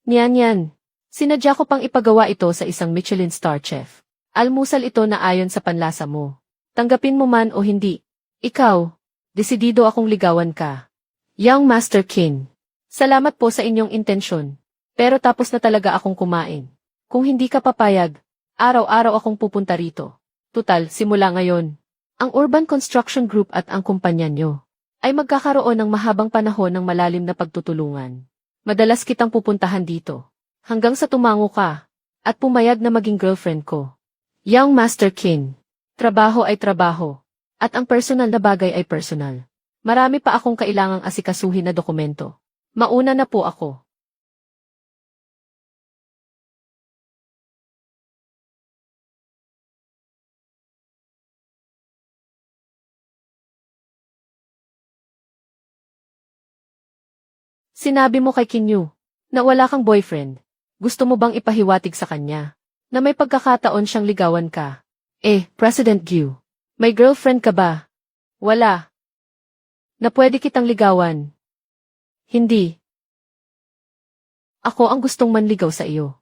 Niyan. Sinadya ko pang ipagawa ito sa isang Michelin star chef. Almusal ito na ayon sa panlasa mo. Tanggapin mo man o hindi. Ikaw, desidido akong ligawan ka. Young Master Kin. Salamat po sa inyong intensyon. Pero tapos na talaga akong kumain. Kung hindi ka papayag, araw-araw akong pupunta rito. Tutal, simula ngayon. Ang Urban Construction Group at ang kumpanya nyo ay magkakaroon ng mahabang panahon ng malalim na pagtutulungan. Madalas kitang pupuntahan dito. Hanggang sa tumango ka at pumayag na maging girlfriend ko. Young Master Kin. Trabaho ay trabaho. At ang personal na bagay ay personal. Marami pa akong kailangang asikasuhin na dokumento. Mauna na po ako. Sinabi mo kay Kinyu na wala kang boyfriend. Gusto mo bang ipahiwatig sa kanya na may pagkakataon siyang ligawan ka? President Gyu, may girlfriend ka ba? Wala. Na pwede kitang ligawan? Hindi. Ako ang gustong manligaw sa iyo.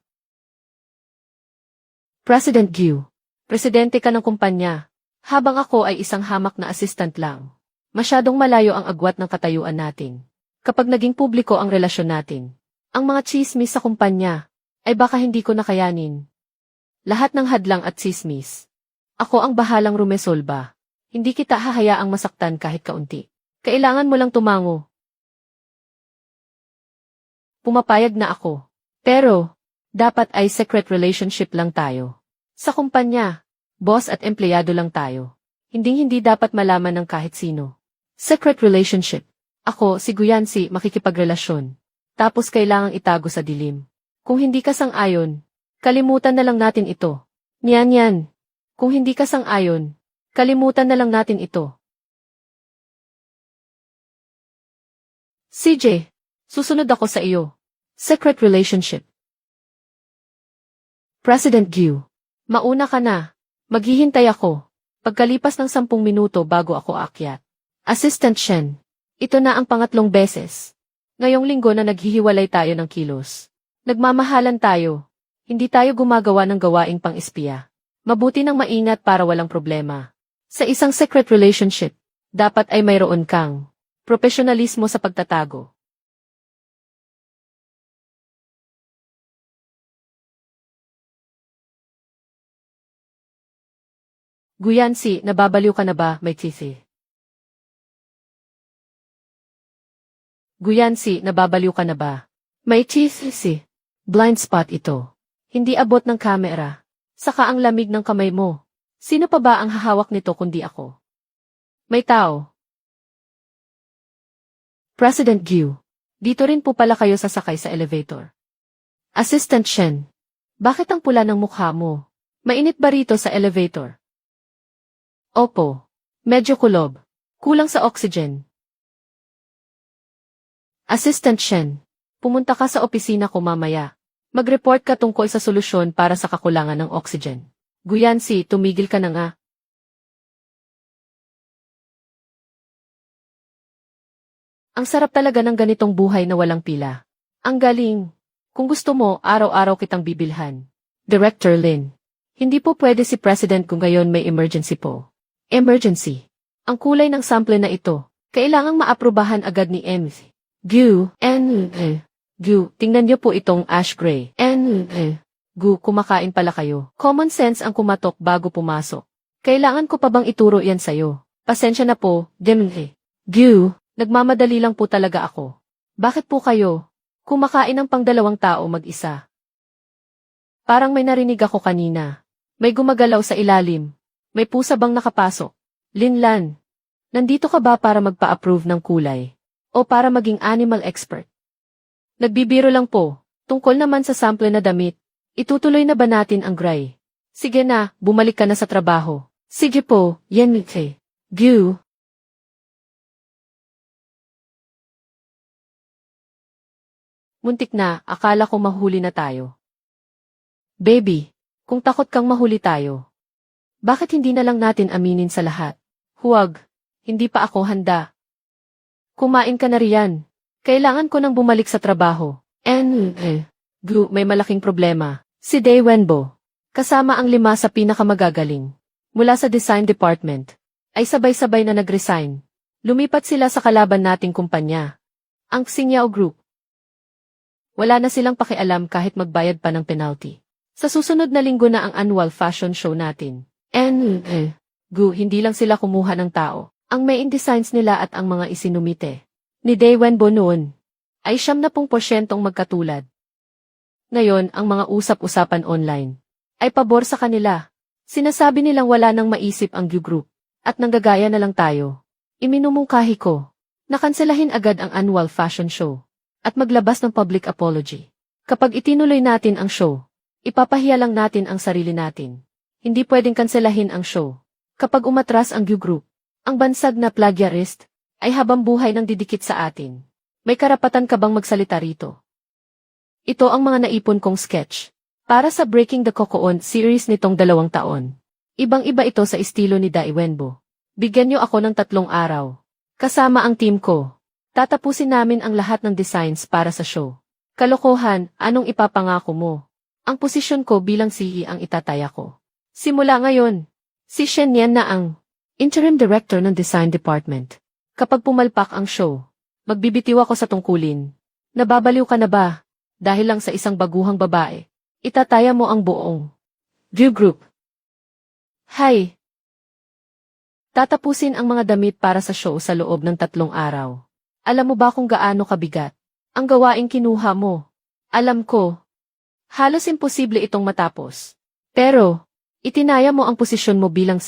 President Gyu, presidente ka ng kumpanya, habang ako ay isang hamak na assistant lang. Masyadong malayo ang agwat ng katayuan natin. Kapag naging publiko ang relasyon natin, ang mga tsismis sa kumpanya, ay baka hindi ko nakayanin. Lahat ng hadlang at tsismis. Ako ang bahalang rumesolba. Hindi kita hahayaang masaktan kahit kaunti. Kailangan mo lang tumango. Pumapayag na ako. Pero, dapat ay secret relationship lang tayo. Sa kumpanya, boss at empleyado lang tayo. Hindi dapat malaman ng kahit sino. Secret relationship. Ako, si Guyansi, makikipagrelasyon. Tapos kailangang itago sa dilim. Kung hindi ka sang-ayon, kalimutan na lang natin ito. Niyan. Kung hindi ka sang-ayon, kalimutan na lang natin ito. CJ, susunod ako sa iyo. Secret relationship. President Gyu, mauna ka na. Maghihintay ako. Pagkalipas ng 10 minuto bago ako aakyat. Assistant Shen. Ito na ang pangatlong beses. Ngayong linggo na naghihiwalay tayo ng kilos. Nagmamahalan tayo. Hindi tayo gumagawa ng gawaing pang-espiya. Mabuti nang maingat para walang problema. Sa isang secret relationship, dapat ay mayroon kang profesionalismo sa pagtatago. Guyansi, nababaliw ka na ba, may tisi? Guyansi, nababaliw ka na ba? May tisi. Blind spot ito. Hindi abot ng kamera. Saka ang lamig ng kamay mo. Sino pa ba ang hahawak nito kundi ako? May tao. President Gyu. Dito rin po pala kayo sasakay sa elevator. Assistant Shen. Bakit ang pula ng mukha mo? Mainit ba rito sa elevator? Opo. Medyo kulob. Kulang sa oxygen. Assistant Shen. Pumunta ka sa opisina ko mamaya. Mag-report ka tungkol sa solusyon para sa kakulangan ng oxygen. Guyansi, tumigil ka na nga. Ang sarap talaga ng ganitong buhay na walang pila. Ang galing. Kung gusto mo, araw-araw kitang bibilhan. Director Lin. Hindi po pwede si President kung ngayon may emergency po. Emergency. Ang kulay ng sample na ito, kailangang maaprubahan agad ni MC. Gyu, Gyu, tingnan niyo po itong ash gray. Gu, kumakain pala kayo. Common sense ang kumatok bago pumasok. Kailangan ko pa bang ituro yan sa'yo? Pasensya na po, Gyu, nagmamadali lang po talaga ako. Bakit po kayo? Kumakain ng pang-2 tao mag-isa. Parang may narinig ako kanina. May gumagalaw sa ilalim. May pusa bang nakapasok? Linlan, nandito ka ba para magpa-approve ng kulay? O para maging animal expert? Nagbibiro lang po, tungkol naman sa sample na damit. Itutuloy na ba natin ang gray? Sige na, bumalik ka na sa trabaho. Sige po, Yenmite. Gyu. Muntik na, akala ko mahuli na tayo. Baby, kung takot kang mahuli tayo, bakit hindi na lang natin aminin sa lahat? Huwag, hindi pa ako handa. Kumain ka na riyan. Kailangan ko nang bumalik sa trabaho. Gu, may malaking problema. Si Day Wenbo, kasama ang 5 sa pinakamagagaling mula sa design department, ay sabay-sabay na nag-resign. Lumipat sila sa kalaban nating kumpanya, ang Xingyao Group. Wala na silang pakialam kahit magbayad pa ng penalty. Sa susunod na linggo na ang annual fashion show natin. Gu, hindi lang sila kumuha ng tao. Ang main designs nila at ang mga isinumite ni Day Wenbo noon ay 70% magkatulad. Ngayon, ang mga usap-usapan online ay pabor sa kanila. Sinasabi nilang wala nang maisip ang Gu Group at nanggagaya na lang tayo. Iminumungkahi ko na kanselahin agad ang annual fashion show at maglabas ng public apology. Kapag itinuloy natin ang show, ipapahiya lang natin ang sarili natin. Hindi pwedeng kanselahin ang show. Kapag umatras ang Gu Group, ang bansag na plagiarist ay habang buhay nang didikit sa atin. May karapatan ka bang magsalita rito? Ito ang mga naipon kong sketch para sa Breaking the Cocoon series nitong 2 taon. Ibang-iba ito sa estilo ni Day Wenbo. Bigyan niyo ako ng 3 araw. Kasama ang team ko. Tatapusin namin ang lahat ng designs para sa show. Kalokohan, anong ipapangako mo? Ang posisyon ko bilang CEO ang itataya ko. Simula ngayon, si Shen Yan na ang interim director ng design department. Kapag pumalpak ang show, magbibitiw ako sa tungkulin. Nababaliw ka na ba? Dahil lang sa isang baguhang babae, itataya mo ang buong Gu Group. Hay! Tatapusin ang mga damit para sa show sa loob ng 3 araw. Alam mo ba kung gaano kabigat ang gawaing kinuha mo? Alam ko. Halos imposible itong matapos. Pero, itinaya mo ang posisyon mo bilang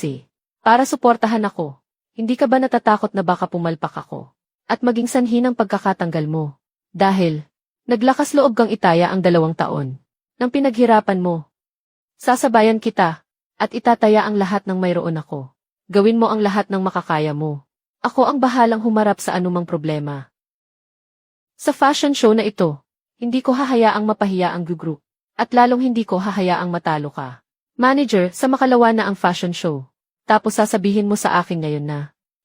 para suportahan ako. Hindi ka ba natatakot na baka pumalpak ako at maging sanhi ng pagkakatanggal mo? Dahil, naglakas loob kang itaya ang 2 taon ng pinaghirapan mo. Sasabayan kita at itataya ang lahat ng mayroon ako. Gawin mo ang lahat ng makakaya mo. Ako ang bahalang humarap sa anumang problema. Sa fashion show na ito, hindi ko hahayaang mapahiya ang Gu Group at lalong hindi ko hahayaang matalo ka. Manager, sa makalawa na ang fashion show. Tapos sasabihin mo sa akin ngayon na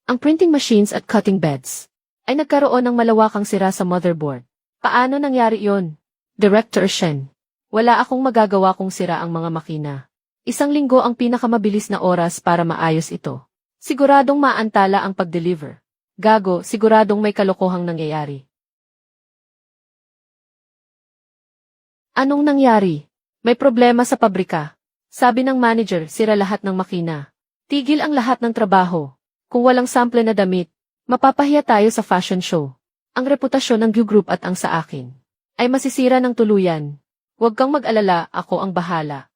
ang printing machines at cutting beds ay nagkaroon ng malawakang sira sa motherboard. Paano nangyari yon? Director Shen. Wala akong magagawa kung sira ang mga makina. 1 linggo ang pinakamabilis na oras para maayos ito. Siguradong maantala ang pag-deliver. Gago, siguradong may kalokohang nangyayari. Anong nangyari? May problema sa pabrika. Sabi ng manager, sira lahat ng makina. Tigil ang lahat ng trabaho. Kung walang sample na damit, mapapahiya tayo sa fashion show. Ang reputasyon ng Gu Group at ang sa akin ay masisira ng tuluyan. Huwag kang mag-alala, ako ang bahala.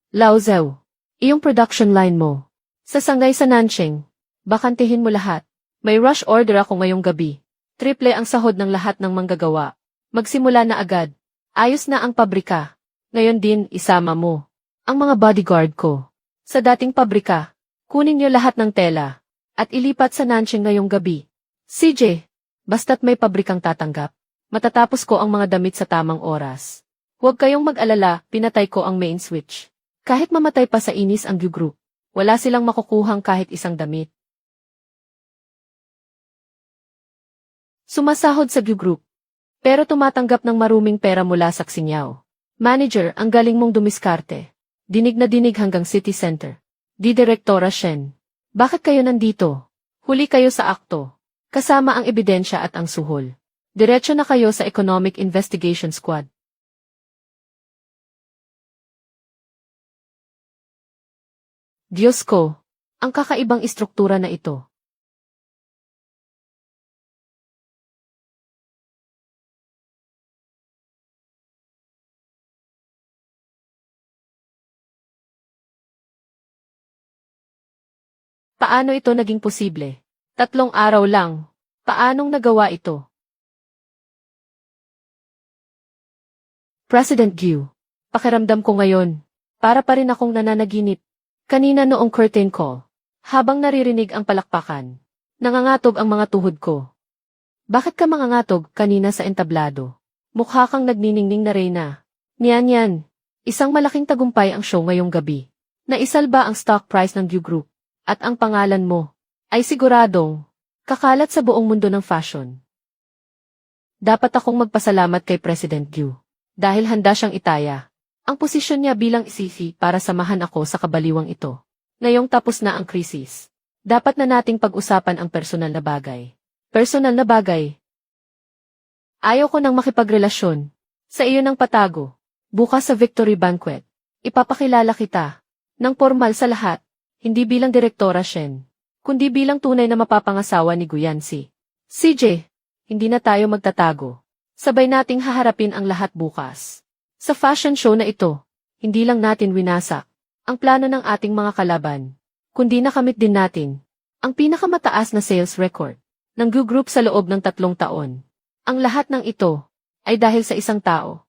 Lao Zhou, iyong production line mo. Sa sangay sa Nanching, bakantihin mo lahat. May rush order ako ngayong gabi. Triple ang sahod ng lahat ng manggagawa. Magsimula na agad. Ayos na ang pabrika. Ngayon din, isama mo ang mga bodyguard ko. Sa dating pabrika, kunin niyo lahat ng tela at ilipat sa Nanching ngayong gabi. CJ, basta't may pabrikang tatanggap, matatapos ko ang mga damit sa tamang oras. Huwag kayong mag-alala, pinatay ko ang main switch. Kahit mamatay pa sa inis ang Gu Group, wala silang makukuhang kahit isang damit. Sumasahod sa Gu Group, pero tumatanggap ng maruming pera mula sa Xingyao. Manager, ang galing mong dumiskarte. Dinig na dinig hanggang city center. Di Direktora Shen. Bakit kayo nandito? Huli kayo sa akto. Kasama ang ebidensya at ang suhol. Diretso na kayo sa Economic Investigation Squad. Diyos ko, ang kakaibang istruktura na ito. Paano ito naging posible? 3 araw lang. Paanong nagawa ito? President Gu, pakiramdam ko ngayon, para pa rin akong nananaginip. Kanina noong curtain call, habang naririnig ang palakpakan, nangangatog ang mga tuhod ko. Bakit ka mangangatog kanina sa entablado? Mukha kang nagniningning na reyna. Niyan. Isang malaking tagumpay ang show ngayong gabi. Naisalba ang stock price ng Gu Group. At ang pangalan mo ay siguradong kakalat sa buong mundo ng fashion. Dapat akong magpasalamat kay President Gu. dahil handa siyang itaya. Ang posisyon niya bilang isisi para samahan ako sa kabaliwang ito. Ngayong tapos na ang krisis, dapat na nating pag-usapan ang personal na bagay. Personal na bagay. Ayaw ko nang makipagrelasyon sa iyo ng patago. Bukas sa Victory Banquet, ipapakilala kita ng formal sa lahat, hindi bilang Direktora Shen, kundi bilang tunay na mapapangasawa ni Guyancy. CJ, hindi na tayo magtatago. Sabay nating haharapin ang lahat bukas. Sa fashion show na ito, hindi lang natin winasak ang plano ng ating mga kalaban, kundi nakamit din natin ang pinakamataas na sales record ng Gu Group sa loob ng 3 taon. Ang lahat ng ito ay dahil sa isang tao.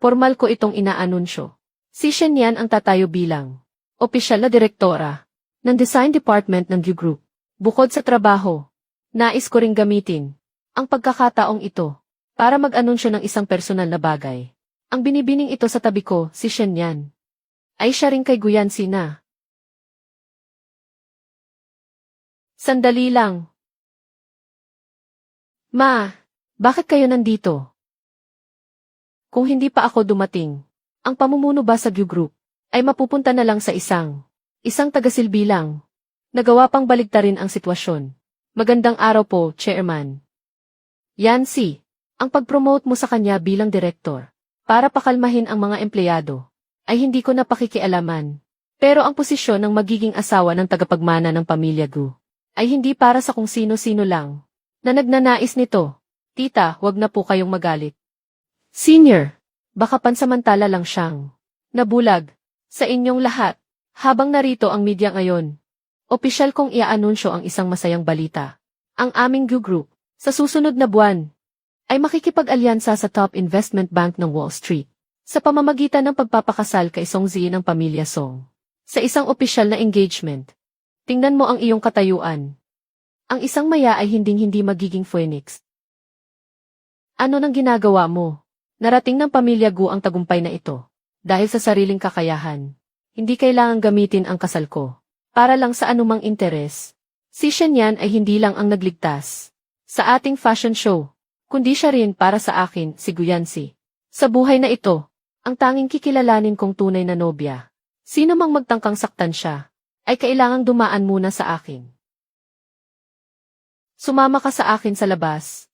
Formal ko itong inaanunsyo. Si Shen Yan ang tatayo bilang opisyal na direktora ng Design Department ng Gu Group. Bukod sa trabaho, nais ko ring gamitin ang pagkakataong ito para mag-anunsyo ng isang personal na bagay. Ang binibining ito sa tabi ko, si Shen Yan, ay siya rin kay Guyancy na. Sandali lang. Ma, bakit kayo nandito? Kung hindi pa ako dumating, ang pamumuno ba sa Gu Group ay mapupunta na lang sa isang tagasilbi lang. Nagawa pang baligtarin ang sitwasyon. Magandang araw po, Chairman. Yancy, ang pag-promote mo sa kanya bilang direktor para pakalmahin ang mga empleyado ay hindi ko napakikialaman. Pero ang posisyon ng magiging asawa ng tagapagmana ng pamilya Gu ay hindi para sa kung sino-sino lang na nagnanais nito. Tita, wag na po kayong magalit. Senior, baka pansamantala lang siyang nabulag sa inyong lahat. Habang narito ang media ngayon, opisyal kong iaanunsyo ang isang masayang balita. Ang aming Gu Group, sa susunod na buwan, ay makikipag-alyansa sa top investment bank ng Wall Street sa pamamagitan ng pagpapakasal kay Song Zi ng pamilya Song. Sa isang opisyal na engagement, tingnan mo ang iyong katayuan. Ang isang maya ay hinding-hindi magiging phoenix. Ano nang ginagawa mo? Narating ng pamilya Gu ang tagumpay na ito. Dahil sa sariling kakayahan, hindi kailangang gamitin ang kasal ko para lang sa anumang interes. Si Shen Yan ay hindi lang ang nagligtas sa ating fashion show, kundi siya rin para sa akin, si Guyancy. Sa buhay na ito, ang tanging kikilalanin kong tunay na nobya, sino mang magtangkang saktan siya, ay kailangang dumaan muna sa akin. Sumama ka sa akin sa labas.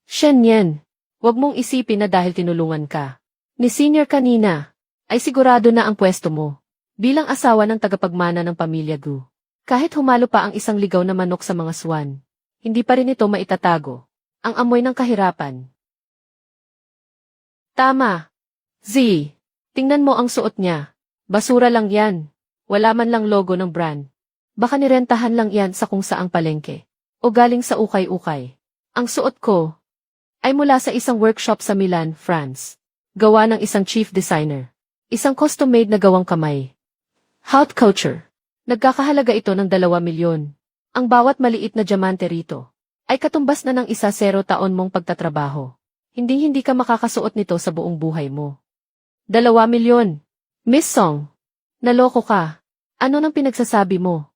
Shen Yan, huwag mong isipin na dahil tinulungan ka ni Senior kanina, ay sigurado na ang pwesto mo bilang asawa ng tagapagmana ng pamilya Gu. Kahit humalo pa ang isang ligaw na manok sa mga swan, hindi pa rin ito maitatago ang amoy ng kahirapan. Tama. Z, tingnan mo ang suot niya. Basura lang yan. Wala man lang logo ng brand. Baka nirentahan lang yan sa kung saang palengke o galing sa ukay-ukay. Ang suot ko ay mula sa isang workshop sa Milan, France. Gawa ng isang chief designer. Isang custom-made na gawang kamay. Haute couture. Nagkakahalaga ito ng 2 milyon. Ang bawat maliit na diamante rito ay katumbas na ng 10 taon mong pagtatrabaho. Hindi ka makakasuot nito sa buong buhay mo. 2 milyon. Miss Song, naloko ka. Ano nang pinagsasabi mo?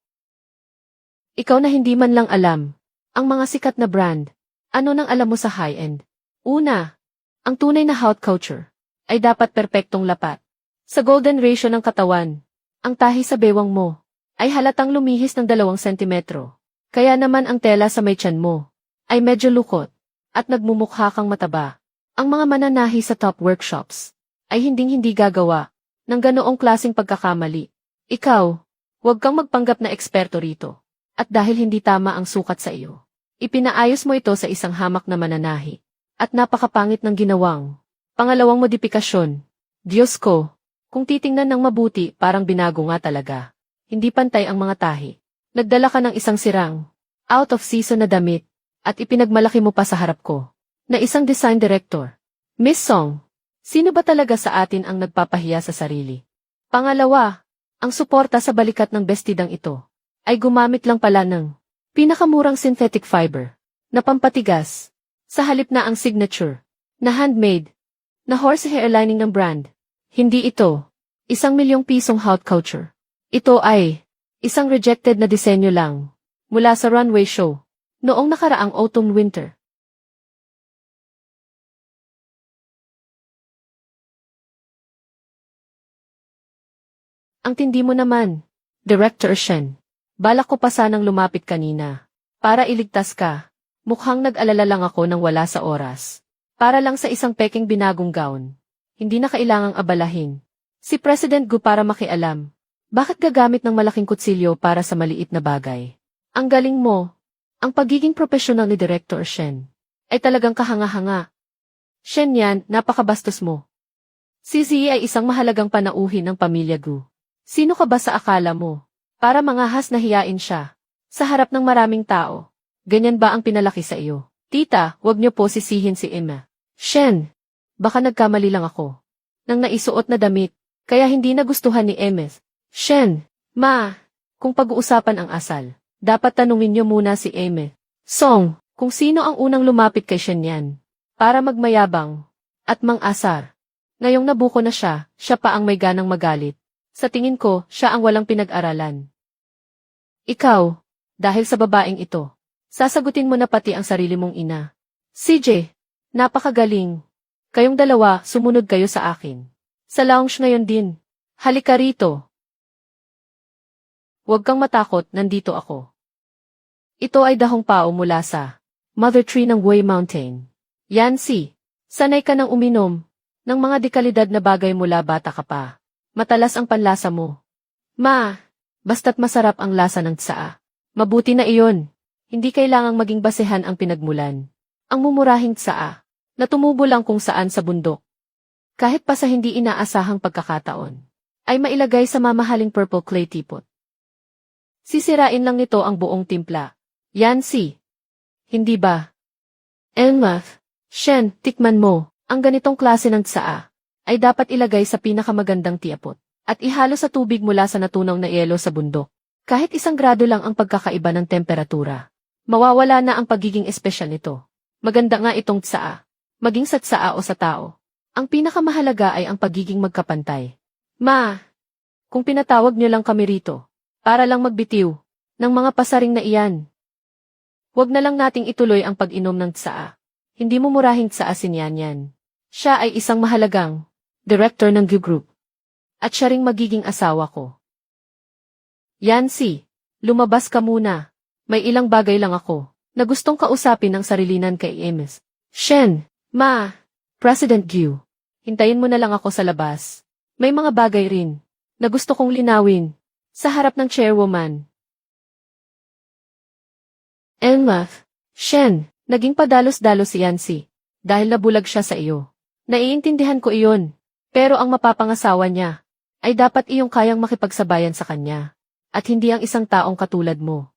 Ikaw na hindi man lang alam ang mga sikat na brand. Ano nang alam mo sa high-end? Una, ang tunay na haute couture ay dapat perpektong lapat. Sa golden ratio ng katawan, ang tahi sa bewang mo ay halatang lumihis ng 2 sentimetro. Kaya naman ang tela sa may tiyan mo ay medyo lukot at nagmumukha kang mataba. Ang mga mananahi sa top workshops ay hinding-hindi gagawa ng ganoong klaseng pagkakamali. Ikaw, huwag kang magpanggap na eksperto rito. At dahil hindi tama ang sukat sa iyo, ipinaayos mo ito sa isang hamak na mananahi. At napakapangit ng ginawang pangalawang modifikasyon. Diyos ko, kung titingnan ng mabuti parang binago nga talaga. Hindi pantay ang mga tahi. Nagdala ka ng isang sirang, out of season na damit, at ipinagmalaki mo pa sa harap ko, na isang design director. Miss Song, sino ba talaga sa atin ang nagpapahiya sa sarili? Pangalawa, ang suporta sa balikat ng bestidang ito, ay gumamit lang pala ng pinakamurang synthetic fiber, na pampatigas, sa halip na ang signature, na handmade, na horsehair lining ng brand. Hindi ito 1 milyong pisong haute couture. Ito ay isang rejected na disenyo lang mula sa runway show noong nakaraang autumn-winter. Ang tindi mo naman, Director Shen. Balak ko pa sanang lumapit kanina. Para iligtas ka. Mukhang nag-alala lang ako nang wala sa oras. Para lang sa isang peking binagong gown. Hindi na kailangang abalahin. Si President Gu para makialam. Bakit gagamit ng malaking kutsilyo para sa maliit na bagay? Ang galing mo. Ang pagiging profesional ni Director Shen ay talagang kahanga-hanga. Shen yan, napakabastos mo. Si Ziyi ay isang mahalagang panauhin ng pamilya Gu. Sino ka ba sa akala mo? Para mangahas na hiyain siya. Sa harap ng maraming tao. Ganyan ba ang pinalaki sa iyo? Tita, wag niyo po sisihin si Emma. Shen, baka nagkamali lang ako. Nang naisuot na damit, kaya hindi nagustuhan ni Emma. Shen, ma, kung pag-uusapan ang asal, dapat tanungin niyo muna si Emma. Song, kung sino ang unang lumapit kay Shen yan. Para magmayabang at mang-asar. Ngayong nabuko na siya pa ang may ganang magalit. Sa tingin ko, siya ang walang pinag-aralan. Ikaw, dahil sa babaeng ito, sasagutin mo na pati ang sarili mong ina. CJ, napakagaling. Kayong dalawa, sumunod kayo sa akin. Sa lounge ngayon din. Halika rito. Huwag kang matakot, nandito ako. Ito ay dahong pao mula sa Mother Tree ng Wei Mountain. Yancy, sanay ka nang uminom ng mga dekalidad na bagay mula bata ka pa. Matalas ang panlasa mo. Ma, basta't masarap ang lasa ng tsaa. Mabuti na iyon. Hindi kailangang maging basehan ang pinagmulan. Ang mumurahing tsaa, na tumubo lang kung saan sa bundok. Kahit pa sa hindi inaasahang pagkakataon, ay mailagay sa mamahaling purple clay teapot. Sisirain lang nito ang buong timpla. Yancy. Hindi ba? Emma, Shen, tikman mo. Ang ganitong klase ng tsaa ay dapat ilagay sa pinakamagandang tiapot at ihalo sa tubig mula sa natunaw na yelo sa bundok. Kahit 1 grado lang ang pagkakaiba ng temperatura, mawawala na ang pagiging espesyal nito. Maganda nga itong tsaa, maging sa tsaa o sa tao. Ang pinakamahalaga ay ang pagiging magkapantay. Ma, kung pinatawag niyo lang kami rito, para lang magbitiw ng mga pasaring na iyan. Huwag na lang nating ituloy ang pag-inom ng tsaa. Hindi mo murahing tsaasin yan. Siya ay isang mahalagang director ng Gu Group. At siya ring magiging asawa ko. Yancy, lumabas ka muna. May ilang bagay lang ako na gustong kausapin ng sarilinan kay Emes. Shen, ma, President Gu, hintayin mo na lang ako sa labas. May mga bagay rin na gusto kong linawin sa harap ng chairwoman. Emma, Shen, naging padalos-dalos si Yancy dahil nabulag siya sa iyo. Naiintindihan ko iyon, pero ang mapapangasawa niya ay dapat iyong kayang makipagsabayan sa kanya, at hindi ang isang taong katulad mo.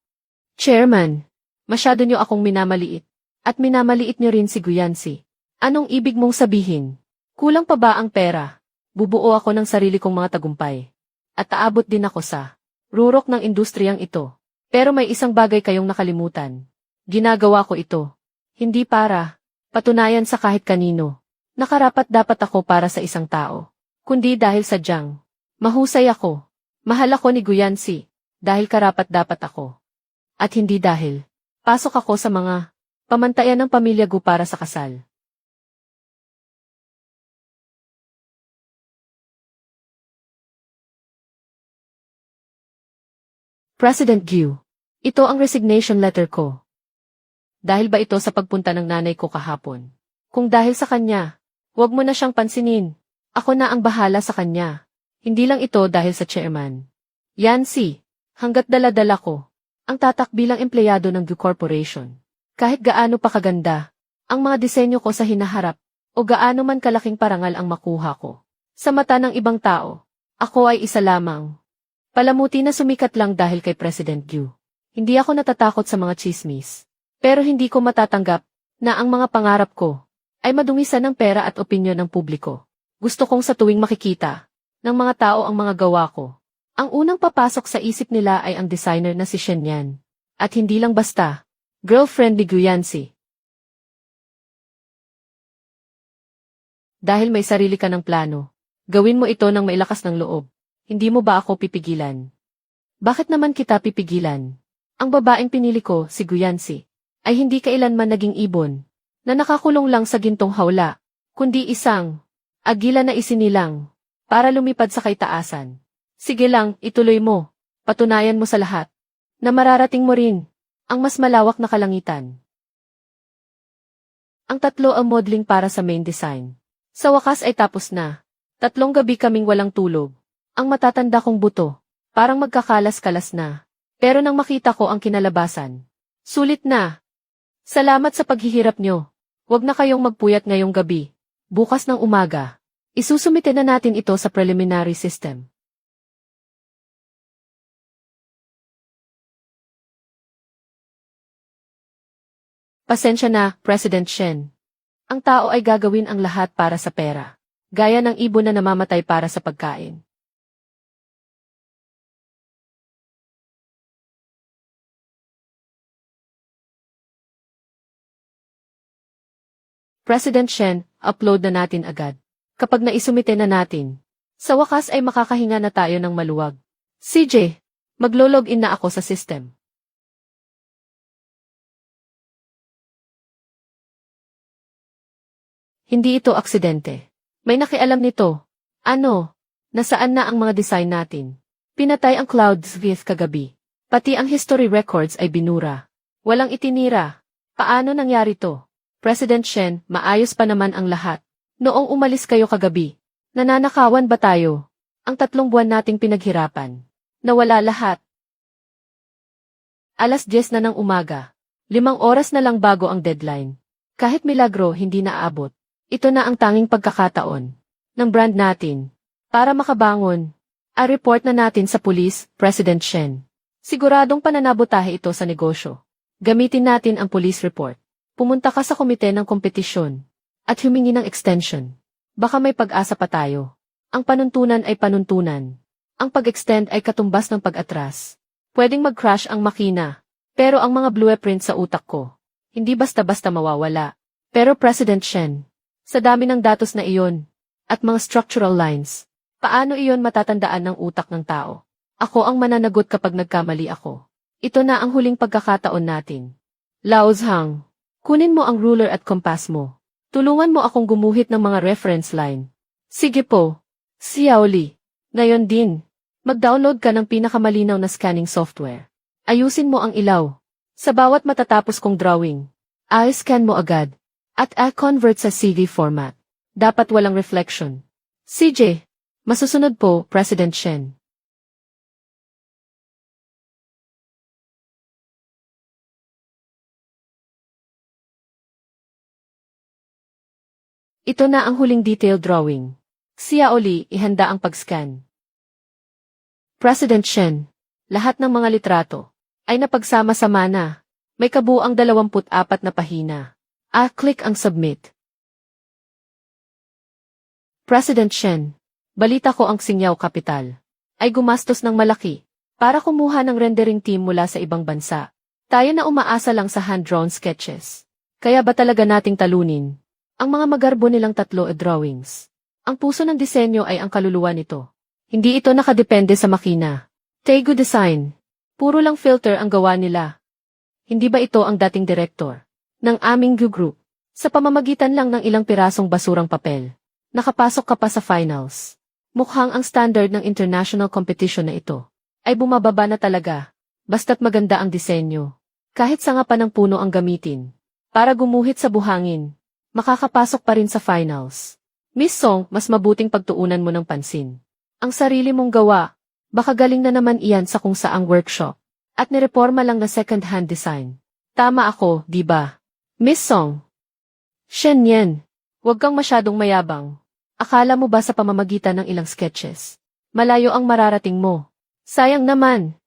Chairman, masyado niyo akong minamaliit, at minamaliit niyo rin si Guyancy. Anong ibig mong sabihin? Kulang pa ba ang pera? Bubuo ako ng sarili kong mga tagumpay. At aabot din ako sa rurok ng industriyang ito. Pero may isang bagay kayong nakalimutan. Ginagawa ko ito. Hindi para patunayan sa kahit kanino. Nakarapat dapat ako para sa isang tao. Kundi dahil sadyang mahusay ako. Mahal ako ni Guyancy. Dahil karapat dapat ako. At hindi dahil pasok ako sa mga pamantayan ng pamilya Gu para sa kasal. President Gu, ito ang resignation letter ko. Dahil ba ito sa pagpunta ng nanay ko kahapon? Kung dahil sa kanya, huwag mo na siyang pansinin. Ako na ang bahala sa kanya. Hindi lang ito dahil sa chairman. Yancy, hanggat dala-dala ko, ang tatak bilang empleyado ng Gu Corporation. Kahit gaano pa kaganda, ang mga disenyo ko sa hinaharap, o gaano man kalaking parangal ang makuha ko. Sa mata ng ibang tao, ako ay isa lamang. Palamuti na sumikat lang dahil kay President Gu. Hindi ako natatakot sa mga chismis. Pero hindi ko matatanggap na ang mga pangarap ko ay madungisan ng pera at opinyon ng publiko. Gusto kong sa tuwing makikita ng mga tao ang mga gawa ko, ang unang papasok sa isip nila ay ang designer na si Shen Yan. At hindi lang basta girlfriend ni Guyancy. Dahil may sarili ka ng plano, gawin mo ito ng may lakas ng loob. Hindi mo ba ako pipigilan? Bakit naman kita pipigilan? Ang babaeng pinili ko, si Guyancy, ay hindi kailanman naging ibon, na nakakulong lang sa gintong hawla, kundi isang agila na isinilang, para lumipad sa kaitaasan. Sige lang, ituloy mo. Patunayan mo sa lahat na mararating mo rin ang mas malawak na kalangitan. Ang tatlo ang modeling para sa main design. Sa wakas ay tapos na. 3 gabi kaming walang tulog. Ang matatanda kong buto, parang magkakalas-kalas na. Pero nang makita ko ang kinalabasan, sulit na. Salamat sa paghihirap nyo. Huwag na kayong magpuyat ngayong gabi. Bukas ng umaga, isusumite na natin ito sa preliminary system. Pasensya na, President Shen. Ang tao ay gagawin ang lahat para sa pera. Gaya ng ibon na namamatay para sa pagkain. President Shen, upload na natin agad. Kapag naisumite na natin, sa wakas ay makakahinga na tayo ng maluwag. CJ, maglo-login na ako sa system. Hindi ito aksidente. May nakialam nito. Ano? Nasaan na ang mga design natin? Pinatay ang Clouds Smith kagabi. Pati ang history records ay binura. Walang itinira. Paano nangyari to? President Shen, maayos pa naman ang lahat. Noong umalis kayo kagabi, nananakawan ba tayo? Ang 3 buwan nating pinaghirapan. Nawala lahat. Alas 10 na ng umaga. 5 oras na lang bago ang deadline. Kahit milagro hindi naaabot. Ito na ang tanging pagkakataon ng brand natin para makabangon. A-report na natin sa pulis, President Shen. Siguradong pananabotahe ito sa negosyo. Gamitin natin ang police report. Pumunta ka sa komite ng kompetisyon at humingi ng extension. Baka may pag-asa pa tayo. Ang panuntunan ay panuntunan. Ang pag-extend ay katumbas ng pag-atras. Pwedeng mag-crash ang makina, pero ang mga blueprint sa utak ko, hindi basta-basta mawawala. Pero President Shen, sa dami ng datos na iyon, at mga structural lines, paano iyon matatandaan ng utak ng tao? Ako ang mananagot kapag nagkamali ako. Ito na ang huling pagkakataon natin. Lao Zhang, kunin mo ang ruler at compass mo. Tulungan mo akong gumuhit ng mga reference line. Sige po, Xiao Li. Ngayon din, mag-download ka ng pinakamalinaw na scanning software. Ayusin mo ang ilaw. Sa bawat matatapos kong drawing, i-scan mo agad. At convert sa CD format. Dapat walang reflection. CJ, masusunod po, President Shen. Ito na ang huling detailed drawing. Xiao Li, ihanda ang pag-scan. President Shen, lahat ng mga litrato ay napagsama-sama na. May kabuuang 24 na pahina. Click ang submit. President Shen, balita ko ang Xingyao Capital ay gumastos ng malaki para kumuha ng rendering team mula sa ibang bansa. Tayo na umaasa lang sa hand-drawn sketches. Kaya ba talaga nating talunin ang mga magarbo nilang 3 drawings? Ang puso ng disenyo ay ang kaluluwa nito. Hindi ito nakadepende sa makina. Taegu Design. Puro lang filter ang gawa nila. Hindi ba ito ang dating direktor ng aming group? Sa pamamagitan lang ng ilang pirasong basurang papel, nakapasok ka pa sa finals. Mukhang ang standard ng international competition na ito ay bumababa na talaga, basta't maganda ang disenyo. Kahit sanga pa ng puno ang gamitin para gumuhit sa buhangin, makakapasok pa rin sa finals. Miss Song, mas mabuting pagtuunan mo ng pansin ang sarili mong gawa. Baka galing na naman iyan sa kung saang workshop at nireporma lang na second-hand design. Tama ako, di ba? Miss Song. Shen Yan, huwag kang masyadong mayabang. Akala mo ba sa pamamagitan ng ilang sketches, malayo ang mararating mo? Sayang naman.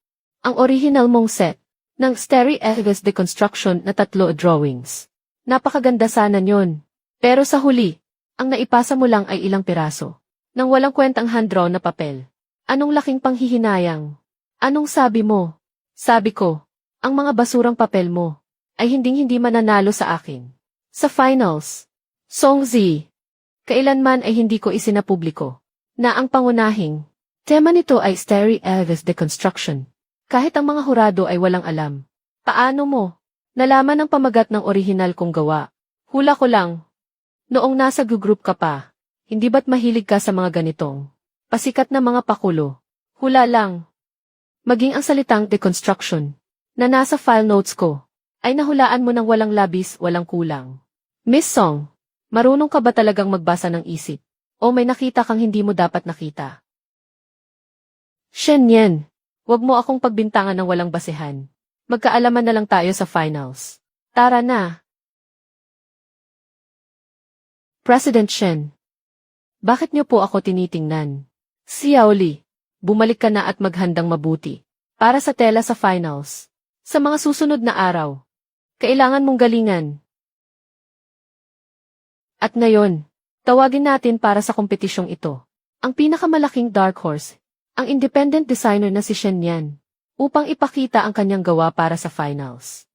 Ang original mong set ng Sterry Egas Deconstruction na 3 drawings. Napakaganda sana yun. Pero sa huli, ang naipasa mo lang ay ilang piraso nang walang kwentang hand-drawn na papel. Anong laking panghihinayang? Anong sabi mo? Sabi ko, ang mga basurang papel mo ay hinding-hindi mananalo sa akin. Sa finals, Song Zi, kailanman ay hindi ko isinapubliko na ang pangunahing tema nito ay Sterry Egas Deconstruction. Kahit ang mga hurado ay walang alam. Paano mo nalaman ang pamagat ng orihinal kong gawa? Hula ko lang. Noong nasa group ka pa, hindi ba't mahilig ka sa mga ganitong pasikat na mga pakulo? Hula lang. Maging ang salitang deconstruction na nasa file notes ko ay nahulaan mo ng walang labis, walang kulang. Miss Song, marunong ka ba talagang magbasa ng isip? O may nakita kang hindi mo dapat nakita? Shen Yan, wag mo akong pagbintangan ng walang basehan. Magkaalaman na lang tayo sa finals. Tara na. President Shen. Bakit niyo po ako tinitingnan? Xiao Li, bumalik ka na at maghandang mabuti. Para sa tela sa finals. Sa mga susunod na araw. Kailangan mong galingan. At ngayon, tawagin natin para sa kompetisyong ito. Ang pinakamalaking dark horse, ang independent designer na si Shen Yan, upang ipakita ang kanyang gawa para sa finals.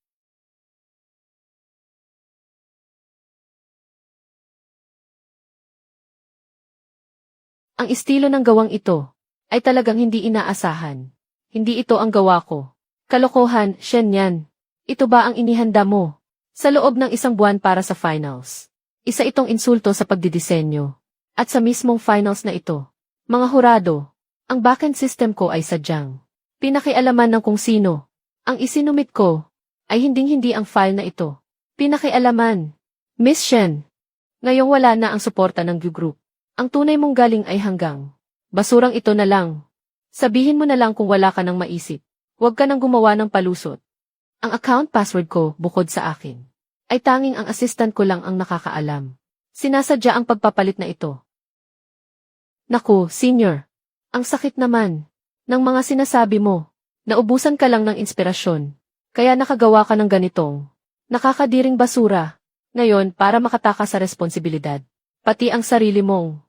Ang estilo ng gawang ito ay talagang hindi inaasahan. Hindi ito ang gawa ko. Kalokohan, Shen Yan. Ito ba ang inihanda mo? Sa loob ng isang buwan para sa finals. Isa itong insulto sa pagdidisenyo. At sa mismong finals na ito, mga hurado, ang backend system ko ay sadyang pinakialaman ng kung sino. Ang isinumit ko ay hinding-hindi ang file na ito. Pinakialaman. Miss Shen, ngayong wala na ang suporta ng Gu Group. Ang tunay mong galing ay hanggang basurang ito na lang. Sabihin mo na lang kung wala ka nang maisip. Huwag ka nang gumawa ng palusot. Ang account password ko, bukod sa akin, ay tanging ang assistant ko lang ang nakakaalam. Sinasadya ang pagpapalit na ito. Naku, senior. Ang sakit naman ng mga sinasabi mo. Naubusan ka lang ng inspirasyon. Kaya nakagawa ka ng ganitong nakakadiring basura. Ngayon, para makatakas sa responsibilidad. Pati ang sarili mong